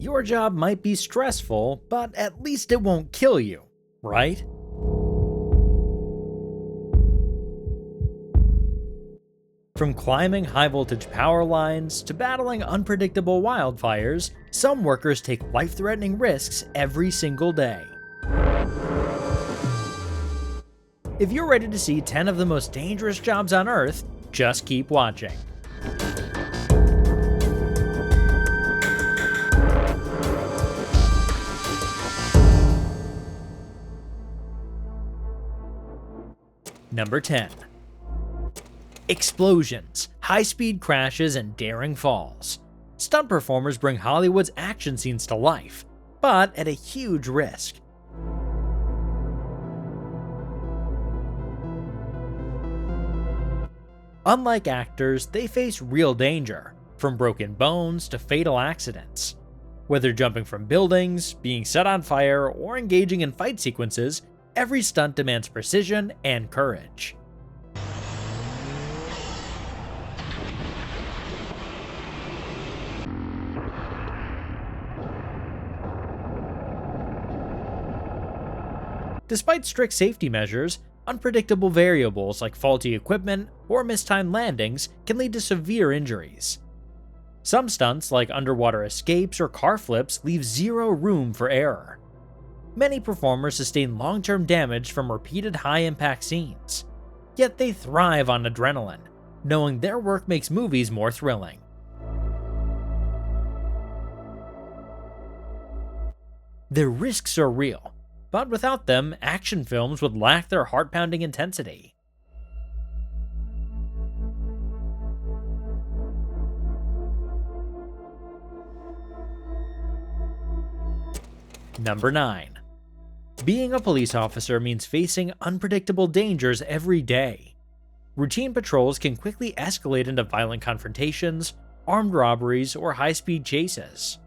your job might be stressful, but at least it won't kill you, right? From climbing high-voltage power lines to battling unpredictable wildfires, some workers take life-threatening risks every single day. If you're ready to see 10 of the most dangerous jobs on Earth, just keep watching. Number 10. Explosions, high-speed crashes, and daring falls. Stunt performers bring Hollywood's action scenes to life, but at a huge risk. Unlike actors, they face real danger, from broken bones to fatal accidents. Whether jumping from buildings, being set on fire, or engaging in fight sequences, every stunt demands precision and courage. Despite strict safety measures, unpredictable variables like faulty equipment or mistimed landings can lead to severe injuries. Some stunts, like underwater escapes or car flips, leave zero room for error. Many performers sustain long-term damage from repeated high-impact scenes, yet they thrive on adrenaline, knowing their work makes movies more thrilling. Their risks are real, but without them, action films would lack their heart-pounding intensity. Number 9. Being a police officer means facing unpredictable dangers every day. Routine patrols can quickly escalate into violent confrontations, armed robberies, or high-speed chases.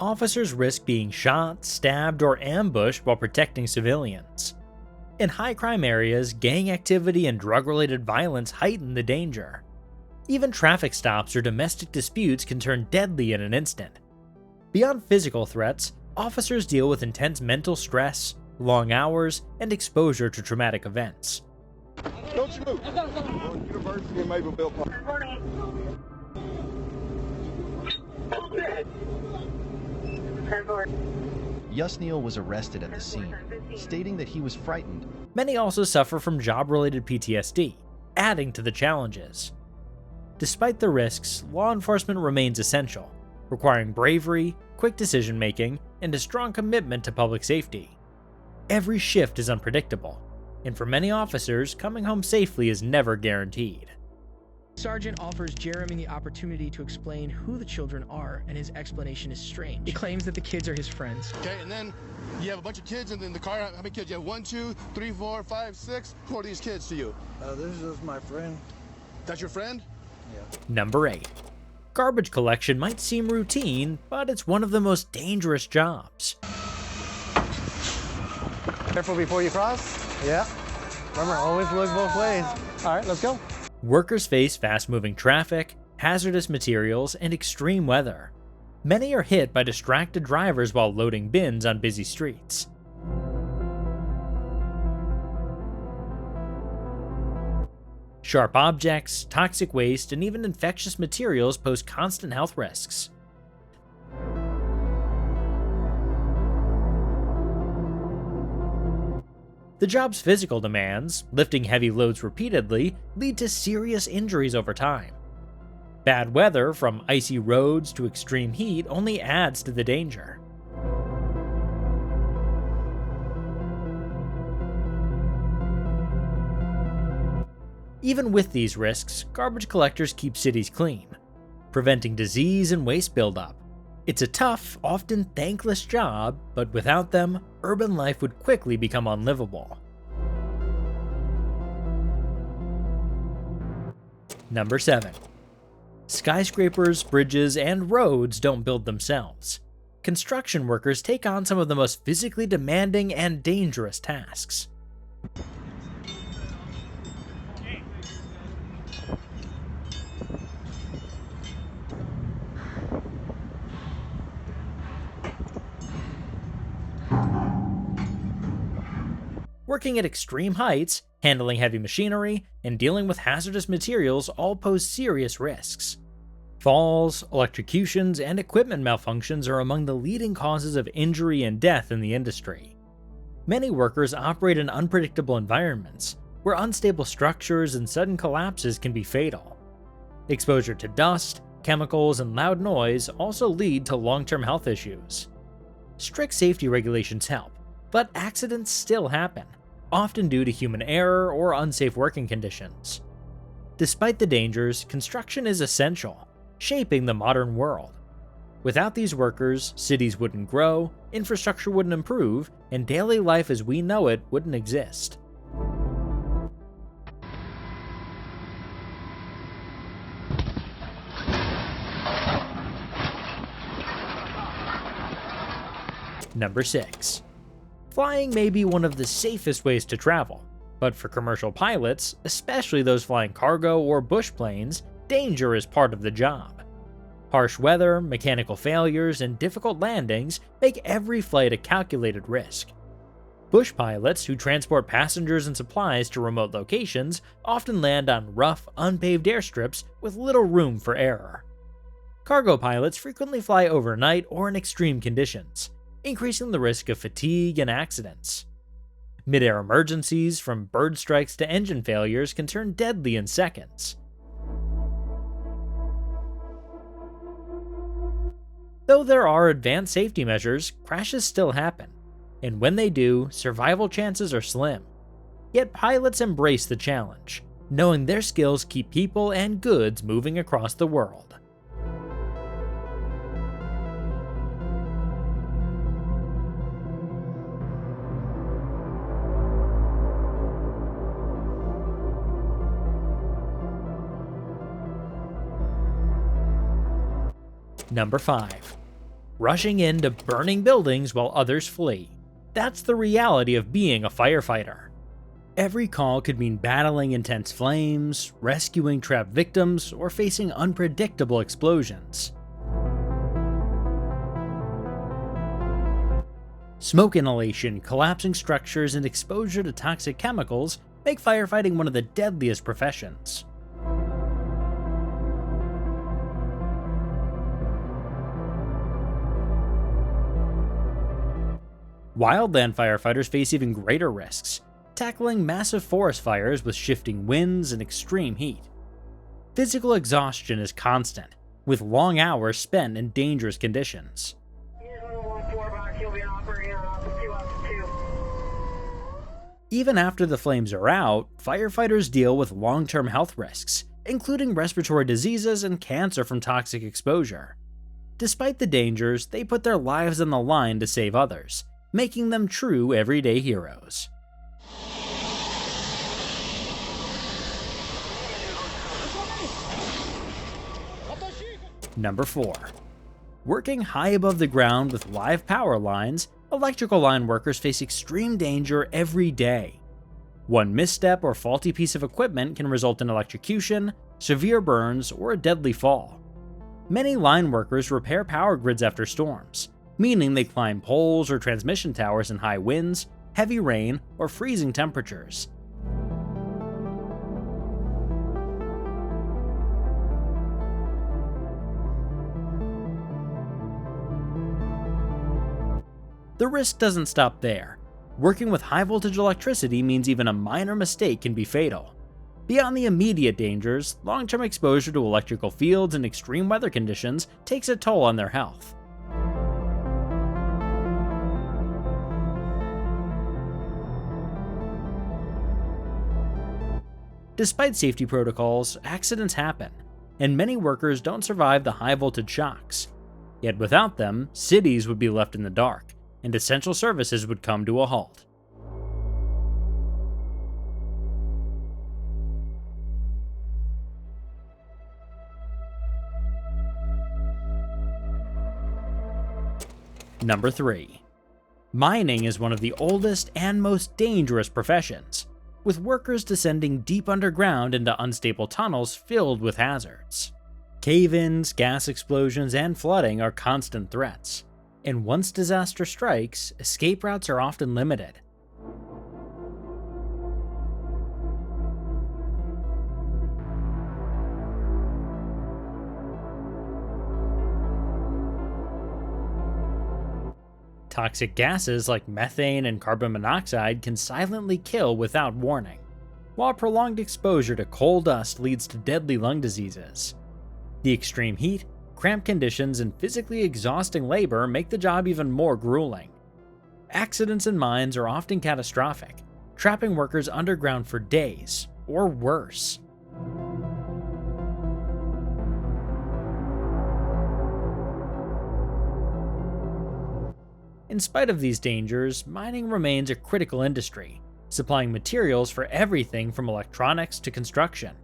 Officers risk being shot, stabbed, or ambushed while protecting civilians. In high-crime areas, gang activity and drug-related violence heighten the danger. Even traffic stops or domestic disputes can turn deadly in an instant. Beyond physical threats, officers deal with intense mental stress, long hours, and exposure to traumatic events. Don't you move. University of Mableville Park. Yusniel was arrested at the scene, stating that he was frightened. Many also suffer from job-related PTSD, adding to the challenges. Despite the risks, law enforcement remains essential, requiring bravery, quick decision-making, and a strong commitment to public safety. Every shift is unpredictable, and for many officers, coming home safely is never guaranteed. Sergeant offers Jeremy the opportunity to explain who the children are, and his explanation is strange. He claims that the kids are his friends. Okay, and then you have a bunch of kids in the car. How many kids? You have 1, 2, 3, 4, 5, 6. Who are these kids to you? This is my friend. That's your friend? Yeah. Number 8. Garbage collection might seem routine, but it's one of the most dangerous jobs. Careful before you cross. Yeah. Remember, always look both ways. All right, let's go. Workers face fast-moving traffic, hazardous materials, and extreme weather. Many are hit by distracted drivers while loading bins on busy streets. Sharp objects, toxic waste, and even infectious materials pose constant health risks. The job's physical demands, lifting heavy loads repeatedly, lead to serious injuries over time. Bad weather, from icy roads to extreme heat, only adds to the danger. Even with these risks, garbage collectors keep cities clean, preventing disease and waste buildup. It's a tough, often thankless job, but without them, urban life would quickly become unlivable. Number 7. Skyscrapers, bridges, and roads don't build themselves. construction workers take on some of the most physically demanding and dangerous tasks. Working at extreme heights, handling heavy machinery, and dealing with hazardous materials all pose serious risks. Falls, electrocutions, and equipment malfunctions are among the leading causes of injury and death in the industry. Many workers operate in unpredictable environments, where unstable structures and sudden collapses can be fatal. Exposure to dust, chemicals, and loud noise also lead to long-term health issues. Strict safety regulations help, but accidents still happen, often due to human error or unsafe working conditions. Despite the dangers, construction is essential, shaping the modern world. Without these workers, cities wouldn't grow, infrastructure wouldn't improve, and daily life as we know it wouldn't exist. Number 6. Flying may be one of the safest ways to travel, but for commercial pilots, especially those flying cargo or bush planes, danger is part of the job. Harsh weather, mechanical failures, and difficult landings make every flight a calculated risk. Bush pilots who transport passengers and supplies to remote locations often land on rough, unpaved airstrips with little room for error. Cargo pilots frequently fly overnight or in extreme conditions, increasing the risk of fatigue and accidents. Mid-air emergencies, from bird strikes to engine failures, can turn deadly in seconds. Though there are advanced safety measures, crashes still happen, and when they do, survival chances are slim. Yet pilots embrace the challenge, knowing their skills keep people and goods moving across the world. Number 5. Rushing into burning buildings while others flee. That's the reality of being a firefighter. Every call could mean battling intense flames, rescuing trapped victims, or facing unpredictable explosions. Smoke inhalation, collapsing structures, and exposure to toxic chemicals make firefighting one of the deadliest professions. Wildland firefighters face even greater risks, tackling massive forest fires with shifting winds and extreme heat. Physical exhaustion is constant, with long hours spent in dangerous conditions. Even after the flames are out, firefighters deal with long-term health risks, including respiratory diseases and cancer from toxic exposure. Despite the dangers, they put their lives on the line to save others, making them true everyday heroes. Number 4. Working high above the ground with live power lines, electrical line workers face extreme danger every day. One misstep or faulty piece of equipment can result in electrocution, severe burns, or a deadly fall. Many line workers repair power grids after storms, meaning they climb poles or transmission towers in high winds, heavy rain, or freezing temperatures. The risk doesn't stop there. Working with high voltage electricity means even a minor mistake can be fatal. Beyond the immediate dangers, long-term exposure to electrical fields and extreme weather conditions takes a toll on their health. Despite safety protocols, accidents happen, and many workers don't survive the high voltage shocks. Yet without them, cities would be left in the dark, and essential services would come to a halt. Number 3. Mining is one of the oldest and most dangerous professions, with workers descending deep underground into unstable tunnels filled with hazards. Cave-ins, gas explosions, and flooding are constant threats, and once disaster strikes, escape routes are often limited. Toxic gases like methane and carbon monoxide can silently kill without warning, while prolonged exposure to coal dust leads to deadly lung diseases. The extreme heat, cramped conditions, and physically exhausting labor make the job even more grueling. Accidents in mines are often catastrophic, trapping workers underground for days, or worse. In spite of these dangers, mining remains a critical industry, supplying materials for everything from electronics to construction.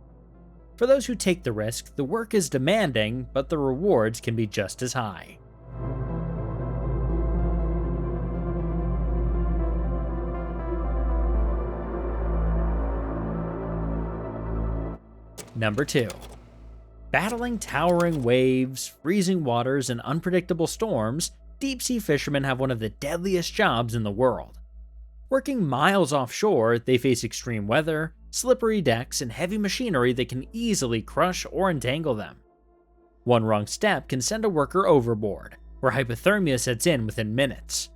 For those who take the risk, the work is demanding, but the rewards can be just as high. Number 2. Battling towering waves, freezing waters, and unpredictable storms, deep-sea fishermen have one of the deadliest jobs in the world. Working miles offshore, they face extreme weather, slippery decks, and heavy machinery that can easily crush or entangle them. One wrong step can send a worker overboard, where hypothermia sets in within minutes.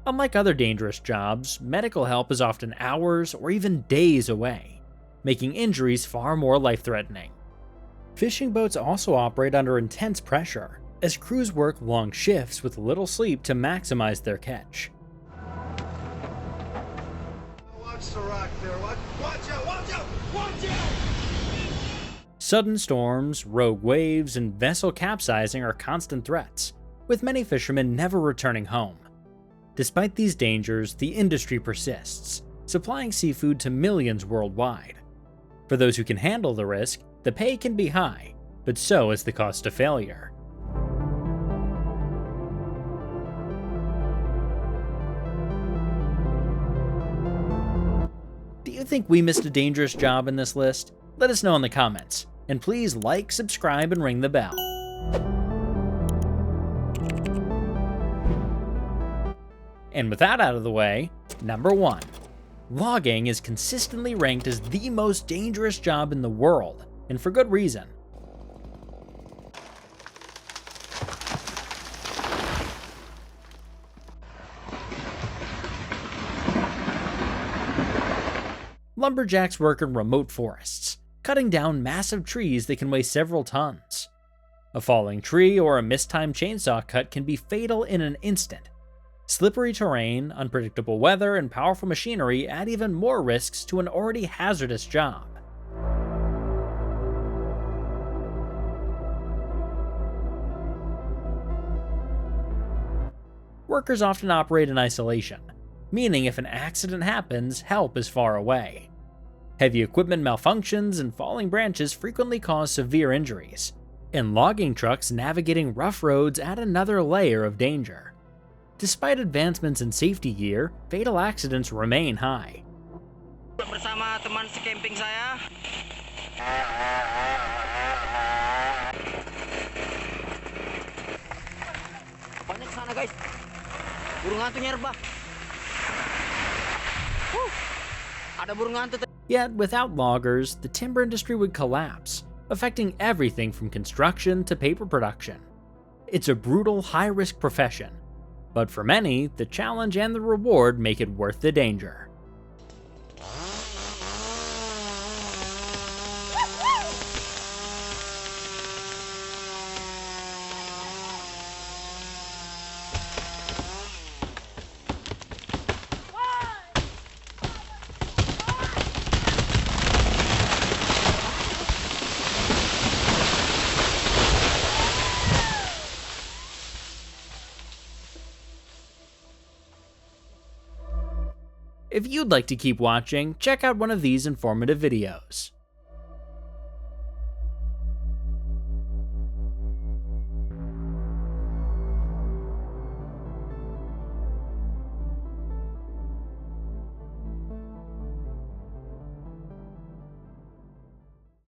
Unlike other dangerous jobs, medical help is often hours or even days away, making injuries far more life-threatening. Fishing boats also operate under intense pressure, as crews work long shifts with little sleep to maximize their catch. Watch the rock there. Watch out! Watch out! Watch out! Sudden storms, rogue waves, and vessel capsizing are constant threats, with many fishermen never returning home. Despite these dangers, the industry persists, supplying seafood to millions worldwide. For those who can handle the risk, the pay can be high, but so is the cost of failure. Do you think we missed a dangerous job in this list? Let us know in the comments, and please like, subscribe, and ring the bell. And with that out of the way, number 1. Logging is consistently ranked as the most dangerous job in the world, and for good reason. Lumberjacks work in remote forests, cutting down massive trees that can weigh several tons. A falling tree or a mistimed chainsaw cut can be fatal in an instant. Slippery terrain, unpredictable weather, and powerful machinery add even more risks to an already hazardous job. Workers often operate in isolation, meaning if an accident happens, help is far away. Heavy equipment malfunctions and falling branches frequently cause severe injuries, and logging trucks navigating rough roads add another layer of danger. Despite advancements in safety gear, fatal accidents remain high. Bersama teman secamping saya. Banyak sana guys. Burung hantu nyerba. Ada burung hantu. Yet, without loggers, the timber industry would collapse, affecting everything from construction to paper production. It's a brutal, high-risk profession, but for many, the challenge and the reward make it worth the danger. If you'd like to keep watching, check out one of these informative videos.